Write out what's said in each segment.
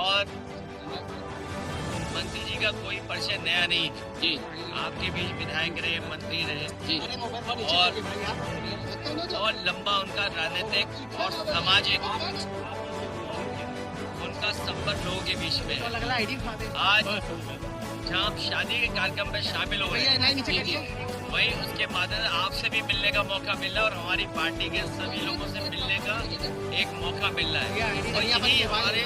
और मंत्री जी का कोई परिचय नया नहीं जी। आपके भी विधायक रहे, मंत्री रहे जी, और लंबा उनका राजनीतिक और सामाजिक उनका संपर्क लोगों के बीच में। आज जहाँ आप शादी के कार्यक्रम में शामिल हो गए, वही उसके बाद आपसे भी मिलने का मौका मिल रहा है और हमारी पार्टी के सभी लोगों से मिलने का एक मौका मिल रहा है। और यही हमारे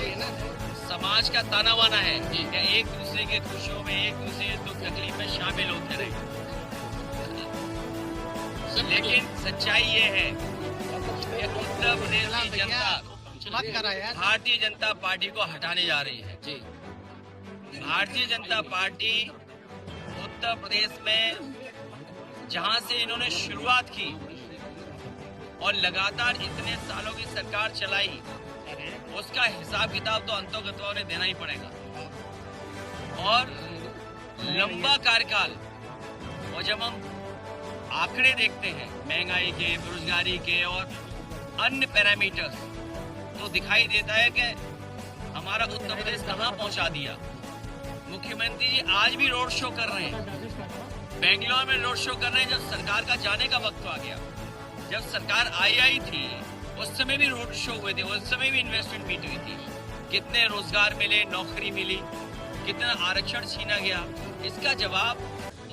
समाज का ताना बाना है कि एक दूसरे के खुशियों में, एक दूसरे के दुख तकलीफ में शामिल होते रहे। लेकिन सच्चाई ये है कि उत्तर प्रदेश की जनता भारतीय जनता पार्टी को हटाने जा रही है जी। भारतीय जनता पार्टी उत्तर प्रदेश में जहां से इन्होंने शुरुआत की और लगातार इतने सालों की सरकार चलाई, उसका हिसाब किताब तो अंतोगत्वा उन्हें देना ही पड़ेगा। और लंबा कार्यकाल, और जब हम आंकड़े देखते हैं महंगाई के, बेरोजगारी के और अन्य पैरामीटर्स, तो दिखाई देता है कि हमारा उत्तर प्रदेश कहां पहुंचा दिया। मुख्यमंत्री जी आज भी रोड शो कर रहे हैं, बेंगलोर में रोड शो कर रहे हैं। जब सरकार का जाने का वक्त आ गया, जब सरकार आई थी, उस समय भी रोड शो हुए थे, उस समय भी इन्वेस्टमेंट मीट हुई थी। कितने रोजगार मिले, नौकरी मिली, कितना आरक्षण छीना गया, इसका जवाब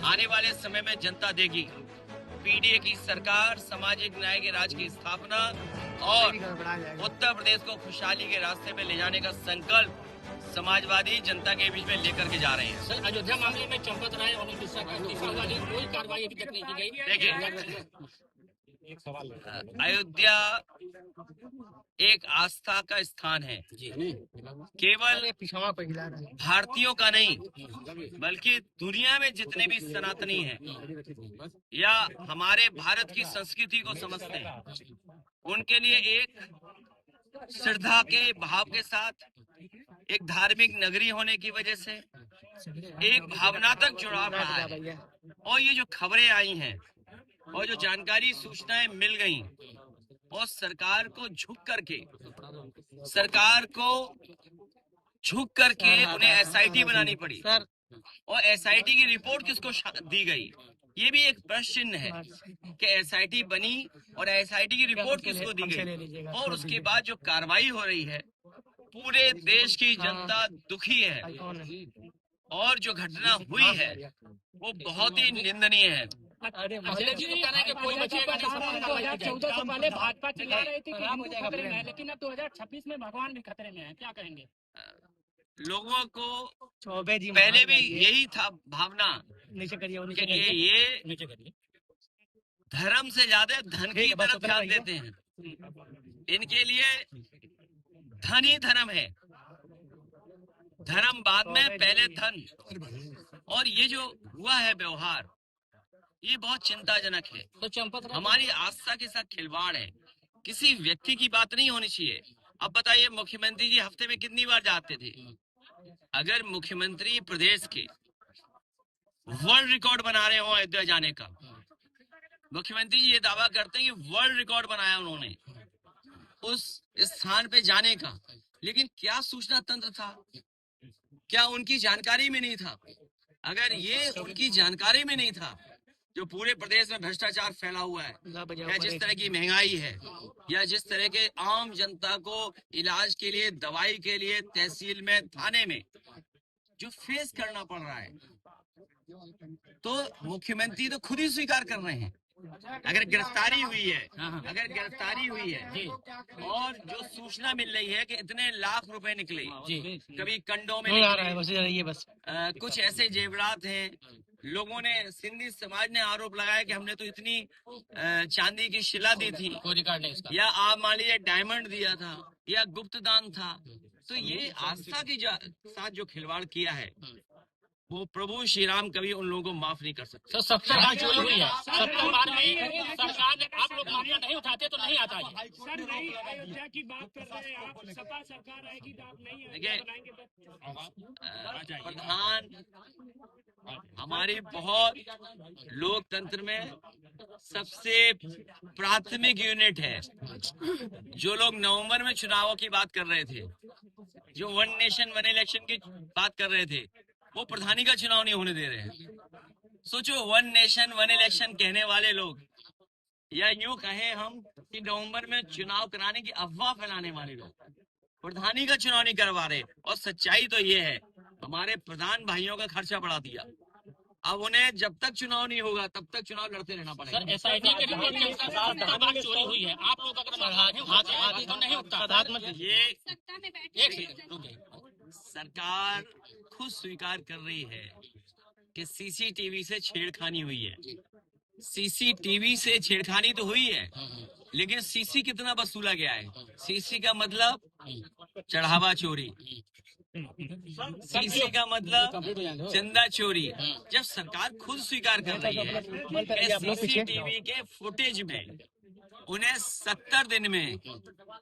आने वाले समय में जनता देगी। पीडीए की सरकार, सामाजिक न्याय के राज की स्थापना और उत्तर प्रदेश को खुशहाली के रास्ते में ले जाने का संकल्प समाजवादी जनता के बीच में लेकर के जा रहे हैं। सर, अयोध्या मामले में चंपत राय और कोई कार्रवाई अभी तक नहीं की गई। देखिए, एक सवाल, अयोध्या एक आस्था का स्थान है, केवल भारतीयों का नहीं, बल्कि दुनिया में जितने भी सनातनी हैं या हमारे भारत की संस्कृति को समझते हैं, उनके लिए एक श्रद्धा के भाव के साथ, एक धार्मिक नगरी होने की वजह से एक भावनात्मक जुड़ाव रहा है। और ये जो खबरें आई हैं और जो जानकारी, सूचनाएं मिल गई, और सरकार को झुक करके उन्हें एसआईटी बनानी पड़ी, और एसआईटी की रिपोर्ट किसको दी गई, ये भी एक प्रश्न चिन्ह है कि एसआईटी बनी और एसआईटी की रिपोर्ट किसको दी गई। और उसके बाद जो कार्रवाई हो रही है, पूरे देश की जनता दुखी है, और जो घटना हुई है वो बहुत ही निंदनीय है। अखिलेश जी कह रहे हैं कि कोई बचेगा नहीं। 2014 से पहले भाजपा चिल्ला रही थी कि हिंदू खतरे में है, लेकिन अब 2026 में भगवान भी खतरे में है, क्या कहेंगे? लोगों को पहले भी यही था भावना कि ये धर्म से ज्यादा धन की तरफ ध्यान देते हैं। इनके लिए धन ही धर्म है, धर्म बाद में, पहले धन। और ये जो हुआ है व्यवहार, ये बहुत चिंताजनक है। तो हमारी आस्था के साथ खिलवाड़ है। किसी व्यक्ति की बात नहीं होनी चाहिए। अब बताइए, मुख्यमंत्री जी हफ्ते में कितनी बार जाते थे? अगर मुख्यमंत्री प्रदेश के वर्ल्ड रिकॉर्ड बना रहे हो अयोध्या जाने का, मुख्यमंत्री जी ये दावा करते हैं कि वर्ल्ड रिकॉर्ड बनाया उन्होंने उस स्थान पे जाने का, लेकिन क्या सूचना तंत्र था? क्या उनकी जानकारी में नहीं था? अगर ये उनकी जानकारी में नहीं था, जो पूरे प्रदेश में भ्रष्टाचार फैला हुआ है, या जिस तरह की महंगाई है, या जिस तरह के आम जनता को इलाज के लिए, दवाई के लिए तहसील में, थाने में जो फेस करना पड़ रहा है, तो मुख्यमंत्री तो खुद ही स्वीकार कर रहे हैं। अगर गिरफ्तारी हुई है, और जो सूचना मिल रही है कि इतने लाख रुपए निकले, कभी कंडों में कुछ ऐसे जेवरात हैं। लोगों ने, सिंधी समाज ने आरोप लगाया कि हमने तो इतनी चांदी की शिला दी थी, या आप मान लीजिए डायमंड दिया था, या गुप्त दान था। तो ये आस्था के साथ जो खिलवाड़ किया है, वो प्रभु श्री राम कभी उन लोगों को माफ नहीं कर सकते। सबसे बड़ा चोरी हुई है। सरकार आप लोग मामला नहीं उठाते तो नहीं आता है। सर, नहीं अयोध्या की बात कर रहे हैं आप, सपा सरकार आएगी तो आप नहीं बनाएंगे? प्रधान हमारी बहुत लोकतंत्र में सबसे प्राथमिक यूनिट है। जो लोग नवंबर में चुनावों की बात कर रहे थे, जो वन नेशन वन इलेक्शन की बात कर रहे थे, वो प्रधानी का चुनाव नहीं होने दे रहे हैं। सोचो, वन नेशन वन इलेक्शन कहने वाले लोग, या यूं कहें हम कि नवंबर में चुनाव कराने की अफवाह फैलाने वाले लोग प्रधानी का चुनाव नहीं करवा रहे। और सच्चाई तो ये है, हमारे प्रधान भाइयों का खर्चा बढ़ा दिया। अब उन्हें जब तक चुनाव नहीं होगा तब तक चुनाव लड़ते रहना पड़ेगा। सर एसआईटी के रिपोर्ट के अनुसार 70 बार चोरी हुई है। आप लोग अगर हाथ तो नहीं उठता। ये एक सेकंड रुकिए। सरकार खुद स्वीकार कर रही है कि सीसीटीवी से छेड़खानी हुई है। सीसीटीवी से छेड़खानी तो हुई है, लेकिन सीसी कितना वसूला गया है? सीसी का मतलब चढ़ावा चोरी, सीसी का मतलब चंदा चोरी। जब सरकार खुद स्वीकार कर रही है कि सीसीटीवी के फुटेज में उन्हें 70 दिन में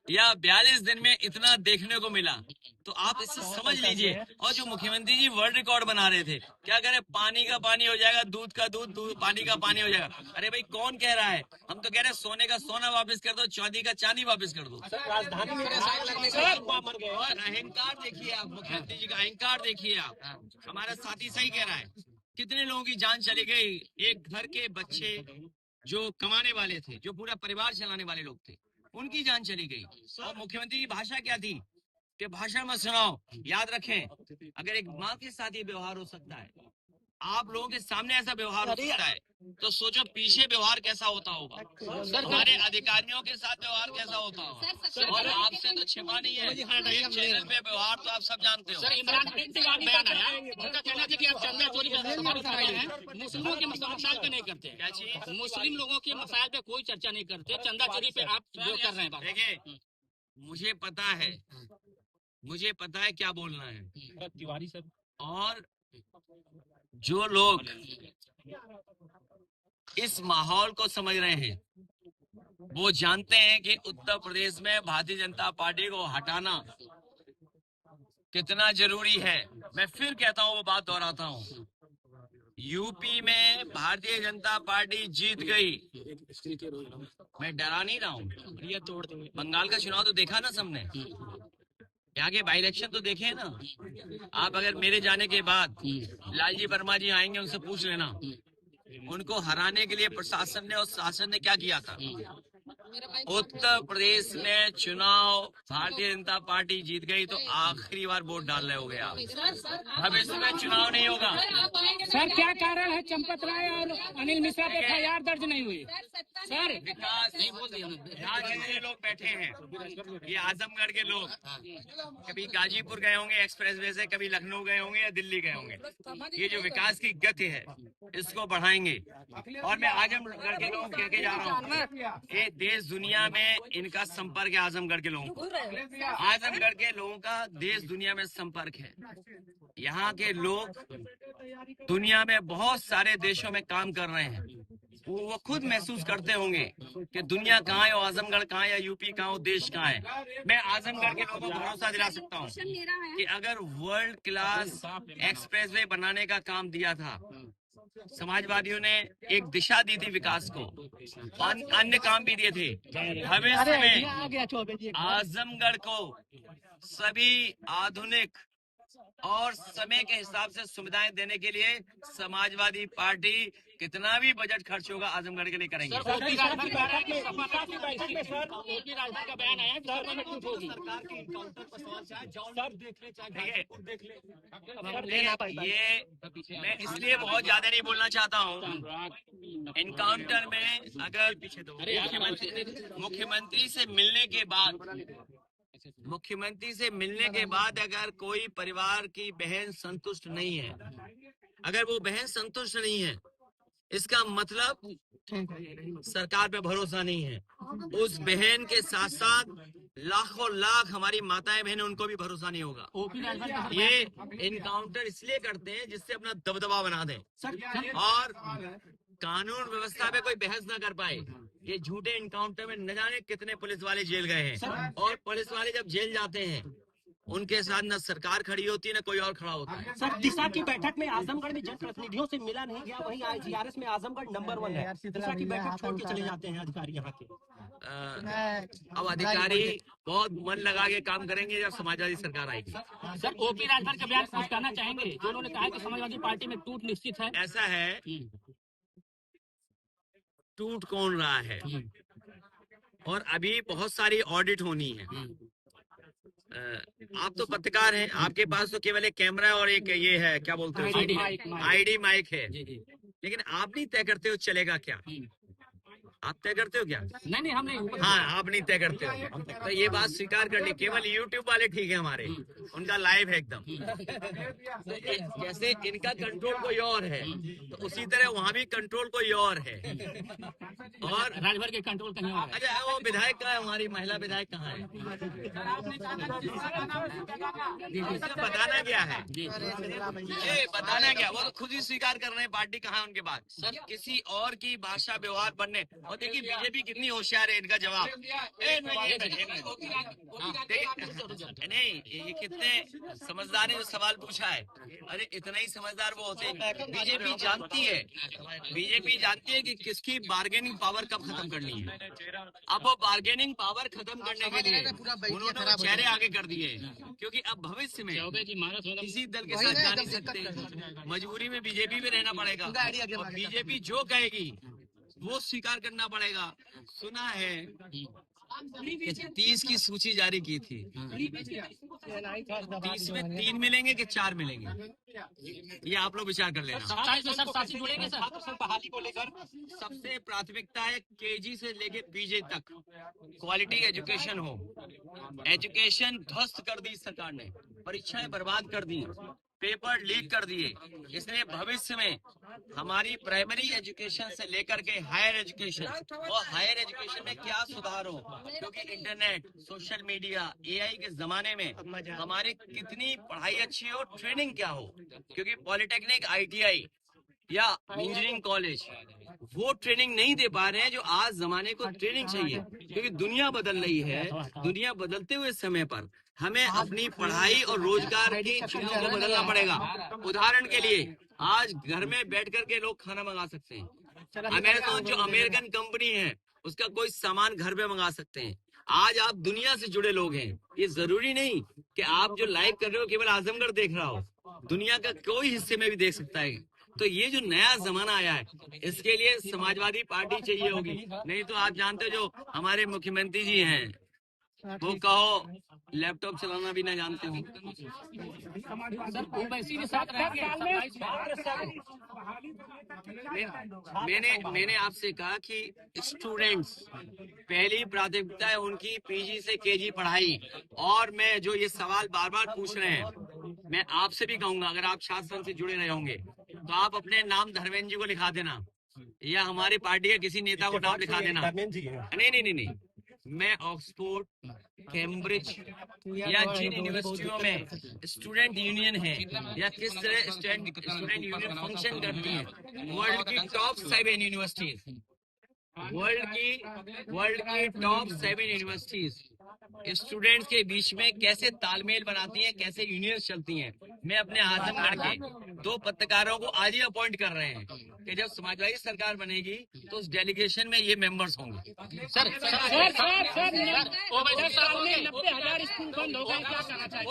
या 42 दिन में इतना देखने को मिला, तो आप इससे समझ लीजिए। और जो मुख्यमंत्री जी वर्ल्ड रिकॉर्ड बना रहे थे, क्या कह रहे, पानी का पानी हो जाएगा, दूध का दूध, पानी का पानी हो जाएगा। अरे भाई, कौन कह रहा है? हम तो कह रहे हैं सोने का सोना वापस कर दो, चांदी का चांदी वापस कर दो। राजधानी में और अहंकार देखिए आप, मुख्यमंत्री जी का अहंकार देखिए आप। हमारा साथी सही कह रहा है, कितने लोगों की जान चली गई। एक घर के बच्चे जो कमाने वाले थे, जो पूरा परिवार चलाने वाले लोग थे, उनकी जान चली गई। और मुख्यमंत्री की भाषा क्या थी कि भाषण मत सुनाओ। याद रखें, अगर एक माँ के साथ ये व्यवहार हो सकता है, आप लोगों के सामने ऐसा व्यवहार हो सकता है, तो सोचो पीछे व्यवहार कैसा होता होगा, हमारे अधिकारियों के साथ व्यवहार कैसा होता होगा। और आपसे तो छिपा नहीं है, एक चैनल पे व्यवहार तो आप सब जानते हो। सर इमरान खान के बाद बयान आया, उनका कहना था कि आप चंदा चोरी पे सवाल उठा रहे हैं, मुस्लिमों के मसाइल पे नहीं करते। क्या चीज? मुस्लिम लोगों के मसाइल पे कोई चर्चा नहीं करते, चंदा चोरी पे आप जो कर रहे हैं। देखिए, मुझे पता है क्या बोलना है। तिवारी सर, और जो लोग इस माहौल को समझ रहे हैं, वो जानते हैं कि उत्तर प्रदेश में भारतीय जनता पार्टी को हटाना कितना जरूरी है। मैं फिर कहता हूँ, वो बात दोहराता हूँ, यूपी में भारतीय जनता पार्टी जीत गई। मैं डरा नहीं रहा हूँ। बंगाल का चुनाव तो देखा ना सबने, यहाँ के बाई इलेक्शन तो देखे ना आप। अगर मेरे जाने के बाद लालजी वर्मा जी आएंगे, उनसे पूछ लेना उनको हराने के लिए प्रशासन ने और शासन ने क्या किया था। उत्तर प्रदेश में चुनाव भारतीय जनता पार्टी जीत गई, तो आखिरी बार वोट डाल रहे हो गए आप। भविष्य में चुनाव नहीं होगा। सर क्या कारण है चंपत राय और अनिल मिश्रा पे FIR दर्ज नहीं हुई? सर विकास नहीं बोल दिया। यहाँ जितने लोग बैठे हैं, ये आजमगढ़ के लोग कभी गाजीपुर गए होंगे एक्सप्रेसवे से, कभी लखनऊ गए होंगे या दिल्ली गए होंगे। ये जो विकास की गति है, इसको बढ़ाएंगे। और मैं आजमगढ़ के लोगों को कह के जा रहा हूँ, ये देश दुनिया में इनका संपर्क है। आजमगढ़ के लोगों को, आजमगढ़ के लोगों का देश दुनिया में संपर्क है। यहाँ के लोग दुनिया में बहुत सारे देशों में काम कर रहे हैं। वो खुद महसूस करते होंगे कि दुनिया कहाँ है और आजमगढ़ कहाँ है, या यूपी कहाँ हो, देश कहाँ है। मैं आजमगढ़ के लोगों को भरोसा दिला सकता हूँ कि अगर वर्ल्ड क्लास एक्सप्रेसवे बनाने का काम दिया था, समाजवादियों ने एक दिशा दी थी विकास को, अन्य काम भी दिए थे। भविष्य में आजमगढ़ को सभी आधुनिक और समय के हिसाब से सुविधाएं देने के लिए समाजवादी पार्टी कितना भी बजट खर्च होगा आजमगढ़ के लिए करेंगे। ओपी राजभर का बयान आया कि सरकार में टूट होगी। ये मैं इसलिए बहुत ज्यादा नहीं बोलना चाहता हूँ। एनकाउंटर में अगर मुख्यमंत्री से मिलने के बाद अगर कोई परिवार की बहन संतुष्ट नहीं है, अगर वो बहन संतुष्ट नहीं है, इसका मतलब सरकार पे भरोसा नहीं है। उस बहन के साथ साथ लाखों लाख हमारी माताएं बहनें, उनको भी भरोसा नहीं होगा। ये एनकाउंटर इसलिए करते हैं जिससे अपना दबदबा बना दें और कानून व्यवस्था में कोई बहस ना कर पाए। ये झूठे एनकाउंटर में न जाने कितने पुलिस वाले जेल गए हैं। और पुलिस वाले जब जेल जाते हैं उनके साथ न सरकार खड़ी होती है न कोई और खड़ा होता है। सर, दिशा की बैठक में आजमगढ़ में जनप्रतिनिधियों से मिला नहीं गया, वहीं IGRS में आजमगढ़ नंबर 1 है। दिशा की बैठक छोड़ के चले जाते हैं अधिकारी यहाँ के। अब अधिकारी बहुत मन लगा के काम करेंगे जब समाजवादी सरकार आएगी। सर, ओपी राजभर का बयान पहुंचाना चाहेंगे जो उन्होंने कहा कि समाजवादी पार्टी में टूट निश्चित है। ऐसा है, टूट कौन रहा है और अभी बहुत सारी ऑडिट होनी है। आप तो पत्रकार हैं, आपके पास तो केवल एक कैमरा और एक ये है, क्या बोलते हैं, आईडी माइक है, लेकिन आप नहीं तय करते हो चलेगा क्या? आप तय करते हो क्या? नहीं, हम नहीं। हाँ, आप नहीं तय करते हो, तो ये बात स्वीकार कर ली। केवल यूट्यूब वाले ठीक है हमारे, उनका लाइव है एकदम। तो जैसे इनका कंट्रोल कोई और है, तो उसी तरह वहाँ भी कंट्रोल कोई और है। और राजभर के कंट्रोल कहीं और है। अच्छा, वो विधायक कहाँ है? हमारी महिला विधायक कहाँ है? बताना क्या है? ये बताना क्या? वो तो खुद ही स्वीकार कर रहे हैं पार्टी कहाँ है उनके पास। सर, किसी और की भाषा व्यवहार बनने, और देखिए बीजेपी कितनी होशियार है, इनका जवाब नहीं, ये कितने समझदार है जो सवाल पूछा है। अरे इतना ही समझदार वो होते हैं। बीजेपी जानती है कि किसकी बार्गेनिंग पावर कब खत्म करनी है। अब वो बार्गेनिंग पावर खत्म करने के लिए उन्होंने वो चेहरे आगे कर दिए, क्योंकि अब भविष्य में किसी दल के साथ जा नहीं सकते, मजबूरी में बीजेपी में रहना पड़ेगा, और बीजेपी जो कहेगी वो स्वीकार करना पड़ेगा। सुना है कि 30 की सूची जारी की थी, 30 में 3 मिलेंगे कि 4 मिलेंगे, ये आप लोग विचार कर लेना। 27 में सब साथी जुड़ेंगे सर। बहाली को लेकर सबसे प्राथमिकता है केजी से लेके पीजी तक क्वालिटी एजुकेशन हो। एजुकेशन ध्वस्त कर दी सरकार ने, परीक्षाएं बर्बाद कर दी, पेपर लीक कर दिए, इसलिए भविष्य में हमारी प्राइमरी एजुकेशन से लेकर के हायर एजुकेशन, और हायर एजुकेशन में क्या सुधार हो, क्योंकि इंटरनेट, सोशल मीडिया, AI के जमाने में हमारी कितनी पढ़ाई अच्छी हो, ट्रेनिंग क्या हो, क्योंकि पॉलिटेक्निक, ITI या इंजीनियरिंग कॉलेज वो ट्रेनिंग नहीं दे पा रहे हैं जो आज जमाने को ट्रेनिंग चाहिए, क्योंकि दुनिया बदल रही है। दुनिया बदलते हुए समय पर हमें अपनी पढ़ाई और रोजगार की चीजों को बदलना पड़ेगा। उदाहरण के लिए आज घर में बैठ कर के लोग खाना मंगा सकते हैं। अमेज़न जो अमेरिकन कंपनी है उसका कोई सामान घर पे मंगा सकते हैं। आज आप दुनिया से जुड़े लोग हैं, ये जरूरी नहीं कि आप जो लाइव कर रहे हो केवल आजमगढ़ देख रहा हो, दुनिया का कोई हिस्से में भी देख सकता है। तो ये जो नया जमाना आया है, इसके लिए समाजवादी पार्टी चाहिए होगी, नहीं तो आप जानते हो जो हमारे मुख्यमंत्री जी हैं वो कहो लैपटॉप चलाना भी ना जानते हो। सर, ओवैसी के साथ मैंने आपसे कहा कि स्टूडेंट्स पहली प्राथमिकता है उनकी पीजी से केजी पढ़ाई। और मैं जो ये सवाल बार बार पूछ रहे हैं, मैं आपसे भी कहूंगा, अगर आप शासन से जुड़े रहे होंगे तो आप अपने नाम धर्मेंद्र जी को लिखा देना, या हमारी पार्टी के किसी नेता को नाम लिखा देना। नहीं, मैं ऑक्सफोर्ड, कैम्ब्रिज या जिन यूनिवर्सिटियों में स्टूडेंट यूनियन है या किस तरह स्टूडेंट यूनियन फंक्शन करती है, वर्ल्ड की टॉप 7 यूनिवर्सिटीज, वर्ल्ड की टॉप 7 यूनिवर्सिटीज स्टूडेंट्स के बीच में कैसे तालमेल बनाती हैं, कैसे यूनियन चलती हैं। मैं अपने आजमगढ़ के 2 पत्रकारों को आज ही अपॉइंट कर रहे हैं कि जब समाजवादी सरकार बनेगी तो उस डेलीगेशन में ये मेंबर्स होंगे। सर, 90,000 स्कूल बंद हो गए, क्या कहना चाहिए?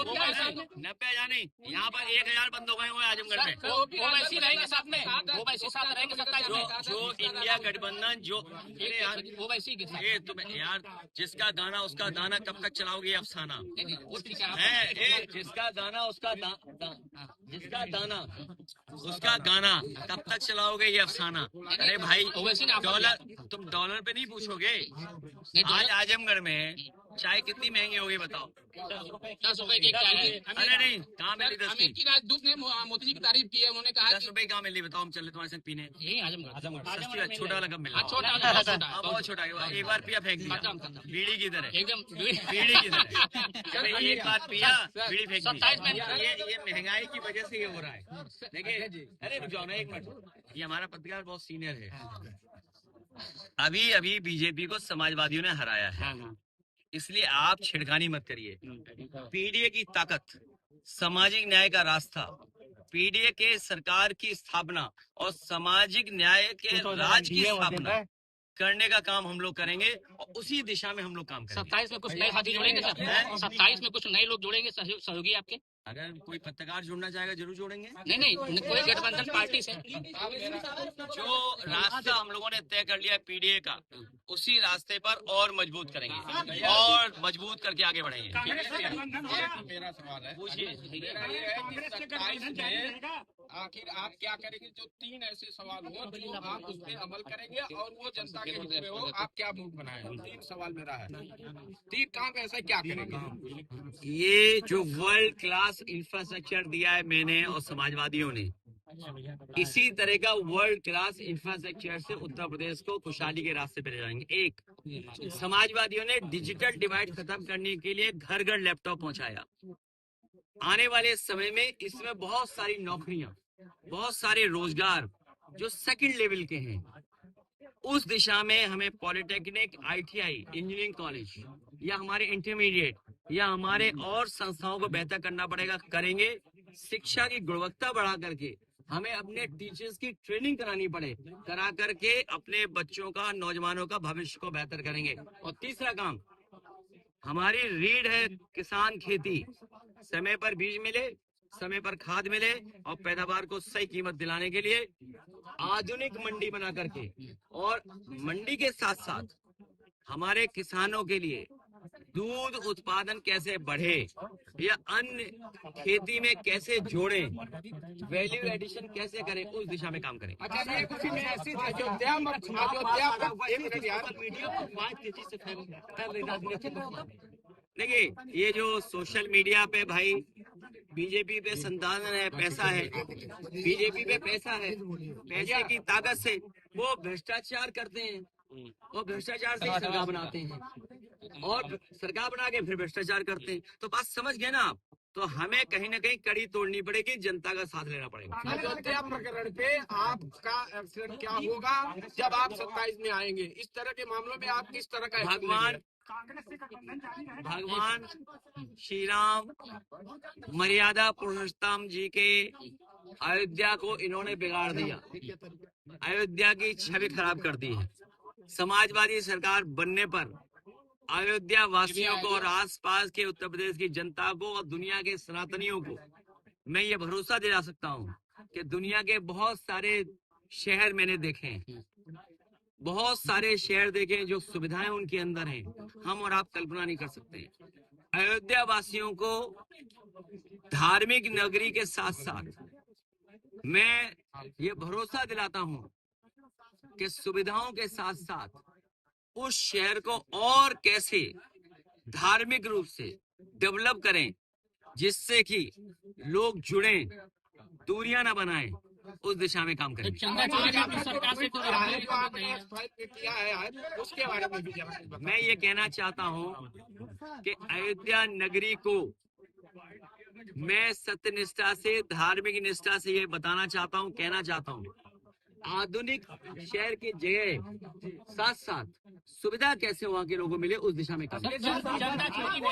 90,000 नहीं, यहाँ पर 1,000 बंद हो गए हुए आजमगढ़ में। ओवैसी रहेंगे साथ में, ओवैसी साथ रहेंगे 27 में। जो इंडिया गठबंधन जो ओवैसी के साथ। ये तुम यार, जिसका गाना उसका दाना कब तक चलाओगे अफसाना वो ठीक है। है, जिसका गाना उसका जिसका दाना उसका गाना कब तक चलाओगे ये अफसाना। अरे भाई, तुम डॉलर पे नहीं पूछोगे। आज आजमगढ़ में चाय कितनी महंगी होगी बताओ? 10 रुपए की चाय है। अरे नहीं, कहाँ मिली 10 की? अमेरिकी राजदूत ने मोदी जी की तारीफ की है, उन्होंने कहा 10 रुपए कहाँ मिली बताओ? हम चले तुम्हारे संग पीने। सस्ती है, छोटा वाला कब मिला? छोटा बहुत छोटा, एक बार पिया फेंक दिया, बीड़ी की तरह, एकदम बीड़ी की तरह। एक बार पिया, बीड़ी फेंक दी। 27 में ये महंगाई की वजह से ये हो रहा है। देखिए, अरे रुक जाओ ना एक मिनट, ये हमारा पत्रकार बहुत सीनियर है। अभी बीजेपी को समाजवादियों ने हराया है, इसलिए आप छिड़खानी मत करिए। पीडीए की ताकत, सामाजिक न्याय का रास्ता, पीडीए के सरकार की स्थापना और सामाजिक न्याय के राज की स्थापना करने का काम हम लोग करेंगे और उसी दिशा में हम लोग काम करेंगे। 27 में कुछ नए साथी जुड़ेंगे सर? 27 में कुछ नए लोग जुड़ेंगे सहयोगी आपके? अगर कोई पत्रकार जुड़ना चाहेगा जरूर जोड़ेंगे। नहीं, कोई गठबंधन पार्टी से जो रास्ता हम लोगों ने तय कर लिया है पीडीए का, उसी रास्ते पर और मजबूत करेंगे और मजबूत करके आगे बढ़ेंगे। मेरा सवाल है, पूछिए। मेरा ये है कि 27 में आखिर आप क्या करेंगे? जो 3 ऐसे सवाल हो जो आप उस पर अमल करेंगे और वो जनता के हित में हो, आप क्या मूड बनाएंगे? 3 सवाल मेरा है, 3 काम ऐसा क्या करेंगे? ये जो वर्ल्ड क्लास इंफ्रास्ट्रक्चर दिया है मैंने और समाजवादियों ने, इसी तरह का वर्ल्ड क्लास इंफ्रास्ट्रक्चर से उत्तर प्रदेश को खुशहाली के रास्ते पे ले जाएंगे। एक, समाजवादियों ने डिजिटल डिवाइड खत्म करने के लिए घर घर लैपटॉप पहुंचाया। आने वाले समय में इसमें बहुत सारी नौकरियां, बहुत सारे रोजगार जो सेकंड लेवल के हैं, उस दिशा में हमें पॉलिटेक्निक, आईटीआई, इंजीनियरिंग कॉलेज या हमारे इंटरमीडिएट या हमारे और संस्थाओं को बेहतर करना पड़ेगा, करेंगे। शिक्षा की गुणवत्ता बढ़ा करके हमें अपने टीचर्स की ट्रेनिंग करानी पड़े, करा करके अपने बच्चों का, नौजवानों का भविष्य को बेहतर करेंगे। और तीसरा काम हमारी रीढ़ है किसान खेती, समय पर बीज मिले, समय पर खाद मिले और पैदावार को सही कीमत दिलाने के लिए आधुनिक मंडी बना करके, और मंडी के साथ साथ हमारे किसानों के लिए दूध उत्पादन कैसे बढ़े या अन्य खेती में कैसे जोड़ें, वैल्यू एडिशन कैसे करें, उस दिशा में काम करें। अच्छा, ये कुछ में ऐसी अयोध्या देखिए, ये जो सोशल मीडिया पे भाई बीजेपी पे संसाधन है, पैसा है, बीजेपी पे पैसा है, पैसे की ताकत से वो भ्रष्टाचार करते हैं और भ्रष्टाचार से सरकार बनाते हैं और सरकार बना के फिर भ्रष्टाचार करते हैं। तो बात समझ गए ना आप? तो हमें कहीं ना कहीं कड़ी तोड़नी पड़ेगी, जनता का साथ लेना पड़ेगा। अयोध्या प्रकरण पे आपका एक्शन क्या होगा जब आप 27 में आएंगे? इस तरह के मामलों में आप किस तरह का भगवान श्री राम मर्यादा पुरुषोत्तम जी के अयोध्या को इन्होंने बिगाड़ दिया, अयोध्या की छवि खराब कर दी है। समाजवादी सरकार बनने पर अयोध्या वासियों को और आसपास के उत्तर प्रदेश की जनता को और दुनिया के सनातनियों को मैं ये भरोसा दिला सकता हूँ कि दुनिया के बहुत सारे शहर मैंने देखे हैं, बहुत सारे शहर देखे हैं जो सुविधाएं उनके अंदर हैं, हम और आप कल्पना नहीं कर सकते। अयोध्या वासियों को धार्मिक नगरी के साथ साथ मैं ये भरोसा दिलाता हूँ कि सुविधाओं के साथ साथ उस शहर को और कैसे धार्मिक रूप से डेवलप करें, जिससे कि लोग जुड़ें, दूरियां न बनाएं, उस दिशा में काम करें। चंदा चोरी में अपनी सरकार से किया है उसके बारे में भी मैं ये कहना चाहता हूँ कि अयोध्या नगरी को मैं सत्यनिष्ठा से, धार्मिक निष्ठा से ये बताना चाहता हूँ, कहना चाहता हूँ, आधुनिक शहर की जगह साथ साथ सुविधा कैसे वहाँ के लोगों को मिले, उस दिशा में काम करें। चंदा चोरी में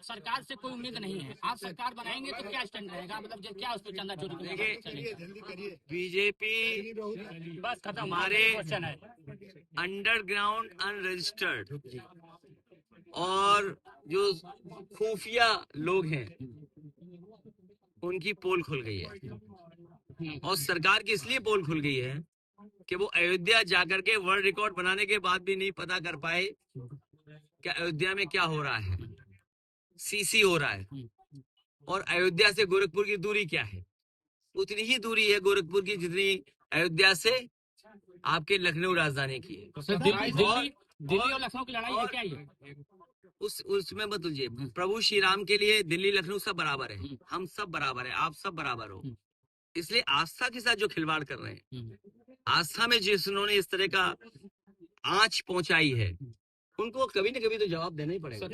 सरकार से कोई उम्मीद नहीं है, आप सरकार बनाएंगे तो क्या स्टैंड रहेगा? मतलब क्या उस पर चंदा चोरी? बीजेपी हमारे अंडरग्राउंड अनरजिस्टर्ड और जो खुफिया लोग हैं उनकी पोल खुल गई है, और सरकार की इसलिए पोल खुल गई है कि वो अयोध्या जाकर के वर्ल्ड रिकॉर्ड बनाने के बाद भी नहीं पता कर पाए कि अयोध्या में क्या हो रहा है, सीसी हो रहा है, और अयोध्या से गोरखपुर की दूरी क्या है। उतनी ही दूरी है गोरखपुर की जितनी अयोध्या से आपके लखनऊ राजधानी की है। दिल्ली और लखनऊ की लड़ाई है क्या ये? उसमें मत उलझिए। प्रभु श्री राम के लिए दिल्ली लखनऊ सब बराबर है, हम सब बराबर है, आप सब बराबर हो। इसलिए आस्था के साथ जो खिलवाड़ कर रहे हैं, आस्था में जिन्होंने इस तरह का आंच पहुंचाई है, उनको कभी न कभी तो जवाब देना ही पड़ेगा।